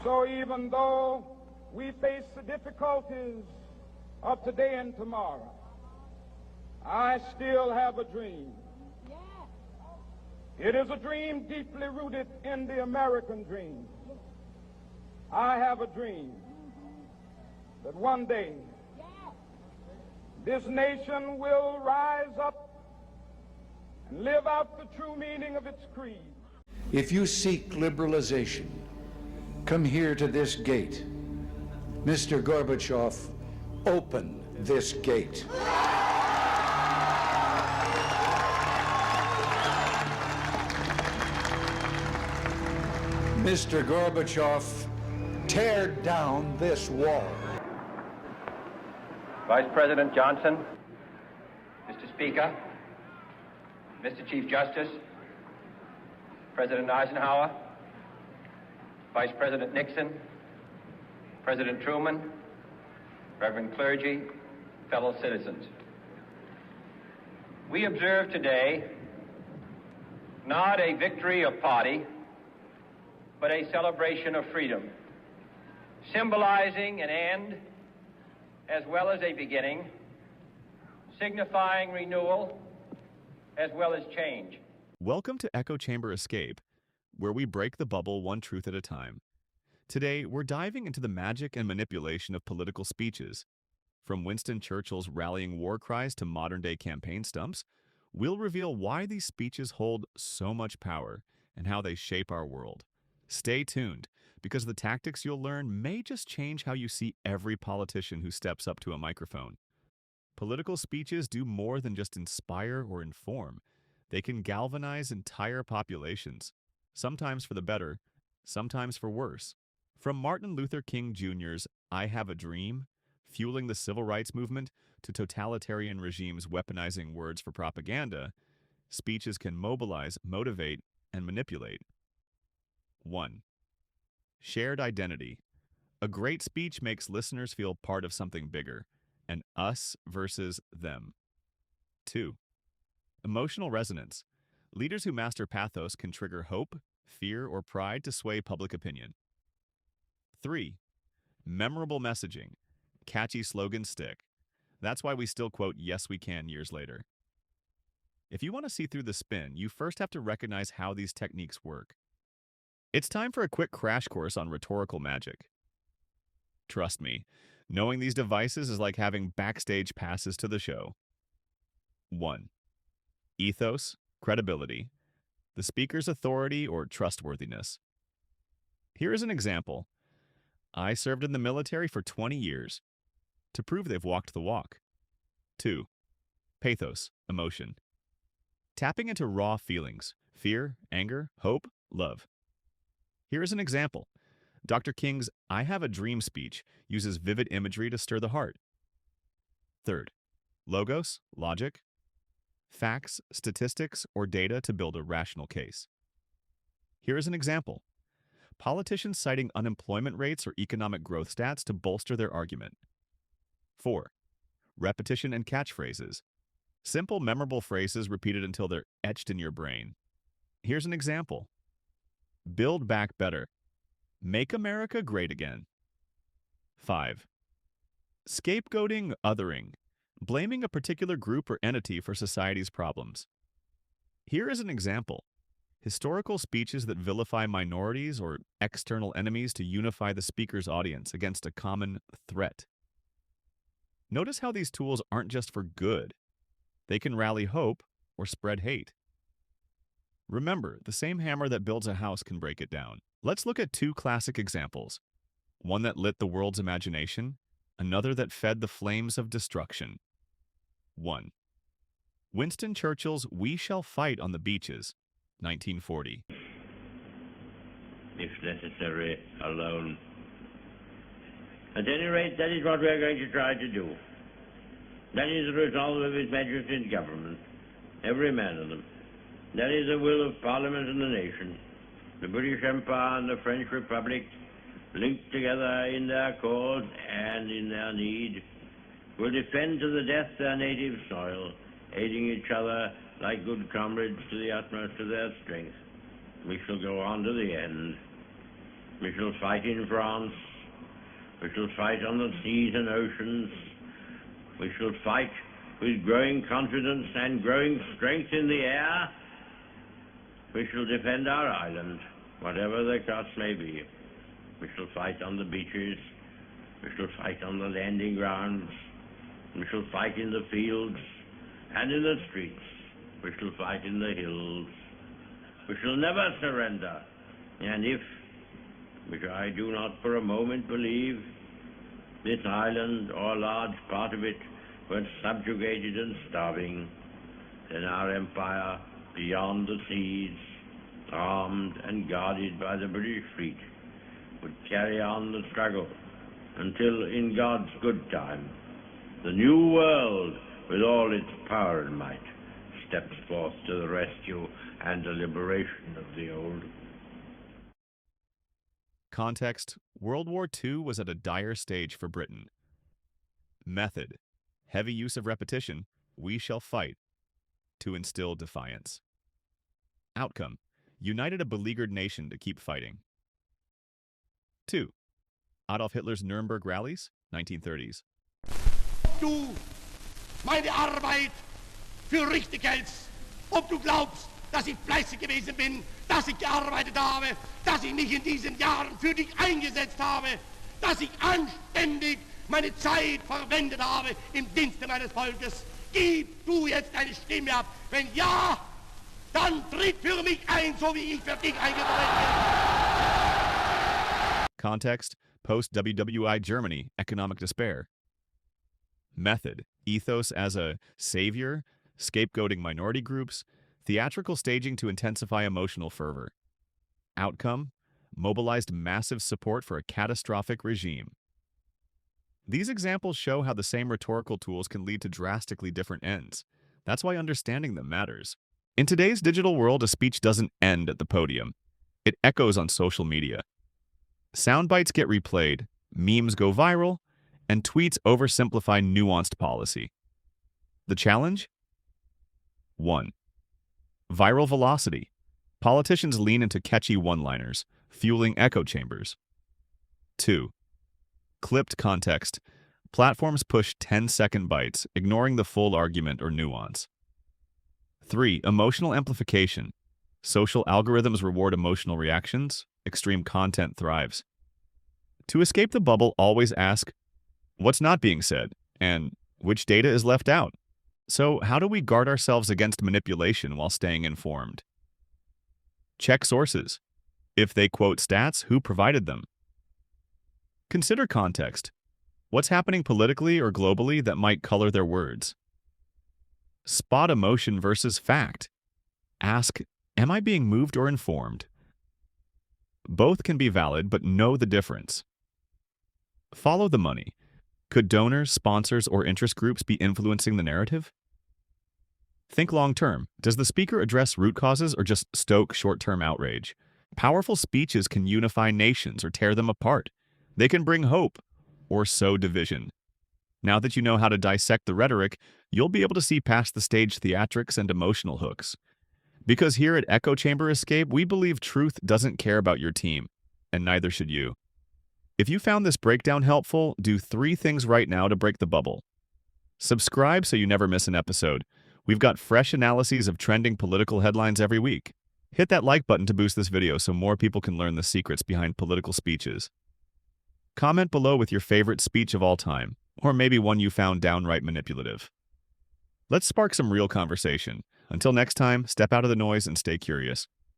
So even though we face the difficulties of today and tomorrow, I still have a dream. It is a dream deeply rooted in the American dream. I have a dream that one day this nation will rise up and live out the true meaning of its creed. If you seek liberalization, come here to this gate. Mr. Gorbachev, open this gate. Mr. Gorbachev, tear down this wall. Vice President Johnson, Mr. Speaker, Mr. Chief Justice, President Eisenhower, Vice President Nixon, President Truman, Reverend clergy, fellow citizens. We observe today not a victory of party, but a celebration of freedom, symbolizing an end as well as a beginning, signifying renewal as well as change. Welcome to Echo Chamber Escape, where we break the bubble one truth at a time. Today, we're diving into the magic and manipulation of political speeches. From Winston Churchill's rallying war cries to modern-day campaign stumps, we'll reveal why these speeches hold so much power and how they shape our world. Stay tuned, because the tactics you'll learn may just change how you see every politician who steps up to a microphone. Political speeches do more than just inspire or inform. They can galvanize entire populations, sometimes for the better, sometimes for worse. From Martin Luther King Jr.'s "I Have a Dream," fueling the civil rights movement, to totalitarian regimes weaponizing words for propaganda, speeches can mobilize, motivate, and manipulate. 1. Shared identity. A great speech makes listeners feel part of something bigger, an us versus them. 2. Emotional resonance. Leaders who master pathos can trigger hope, fear, or pride to sway public opinion. 3. Memorable messaging. Catchy slogans stick. That's why we still quote "Yes, we can" years later. If you want to see through the spin, you first have to recognize how these techniques work. It's time for a quick crash course on rhetorical magic. Trust me, knowing these devices is like having backstage passes to the show. 1. Ethos, credibility. The speaker's authority or trustworthiness. Here is an example. I served in the military for 20 years. To prove they've walked the walk. 2. Pathos, emotion. Tapping into raw feelings, fear, anger, hope, love. Here is an example. Dr. King's "I Have a Dream" speech uses vivid imagery to stir the heart. 3. Logos, logic. Facts, statistics, or data to build a rational case. Here is an example. Politicians citing unemployment rates or economic growth stats to bolster their argument. 4. Repetition and catchphrases. Simple, memorable phrases repeated until they're etched in your brain. Here's an example. Build back better. Make America great again. 5. Scapegoating, othering. Blaming a particular group or entity for society's problems. Here is an example. Historical speeches that vilify minorities or external enemies to unify the speaker's audience against a common threat. Notice how these tools aren't just for good. They can rally hope or spread hate. Remember, the same hammer that builds a house can break it down. Let's look at two classic examples. One that lit the world's imagination, another that fed the flames of destruction. 1. Winston Churchill's "We Shall Fight on the Beaches," 1940. If necessary, alone. At any rate, that is what we are going to try to do. That is the resolve of His Majesty's government, every man of them. That is the will of Parliament and the nation. The British Empire and the French Republic, linked together in their cause and in their need, will defend to the death their native soil, aiding each other like good comrades to the utmost of their strength. We shall go on to the end. We shall fight in France. We shall fight on the seas and oceans. We shall fight with growing confidence and growing strength in the air. We shall defend our island, whatever the cost may be. We shall fight on the beaches. We shall fight on the landing grounds. We shall fight in the fields and in the streets. We shall fight in the hills. We shall never surrender. And if, which I do not for a moment believe, this island or a large part of it were subjugated and starving, then our empire beyond the seas, armed and guarded by the British fleet, would carry on the struggle until, in God's good time, the new world, with all its power and might, steps forth to the rescue and the liberation of the old. Context: World War II was at a dire stage for Britain. Method: heavy use of repetition. We shall fight to instill defiance. Outcome: united a beleaguered nation to keep fighting. 2. Adolf Hitler's Nuremberg rallies, 1930s. Du meine Arbeit für richtig hältst, ob du glaubst, dass ich fleißig gewesen bin, dass ich gearbeitet habe, dass ich mich in diesen Jahren für dich eingesetzt habe, dass ich anständig meine Zeit verwendet habe im Dienste meines Volkes. Gib du jetzt deine Stimme ab. Wenn ja, dann tritt für mich ein, so wie ich für dich eingetreten bin. Context: post-WWI Germany, economic despair. Method: ethos as a savior, scapegoating minority groups, theatrical staging to intensify emotional fervor. Outcome: mobilized massive support for a catastrophic regime. These examples show how the same rhetorical tools can lead to drastically different ends. That's why understanding them matters. In today's digital world, a speech doesn't end at the podium. It echoes on social media. Sound bites get replayed, memes go viral, and tweets oversimplify nuanced policy. The challenge? 1. Viral velocity. Politicians lean into catchy one-liners, fueling echo chambers. 2. Clipped context. Platforms push 10-second bites, ignoring the full argument or nuance. 3. Emotional amplification. Social algorithms reward emotional reactions. Extreme content thrives. To escape the bubble, always ask, what's not being said, and which data is left out? So how do we guard ourselves against manipulation while staying informed? Check sources. If they quote stats, who provided them? Consider context. What's happening politically or globally that might color their words? Spot emotion versus fact. Ask, am I being moved or informed? Both can be valid, but know the difference. Follow the money. Could donors, sponsors, or interest groups be influencing the narrative? Think long-term. Does the speaker address root causes or just stoke short-term outrage? Powerful speeches can unify nations or tear them apart. They can bring hope or sow division. Now that you know how to dissect the rhetoric, you'll be able to see past the stage theatrics and emotional hooks. Because here at Echo Chamber Escape, we believe truth doesn't care about your team, and neither should you. If you found this breakdown helpful, do 3 things right now to break the bubble. Subscribe so you never miss an episode. We've got fresh analyses of trending political headlines every week. Hit that like button to boost this video so more people can learn the secrets behind political speeches. Comment below with your favorite speech of all time, or maybe one you found downright manipulative. Let's spark some real conversation. Until next time, step out of the noise and stay curious.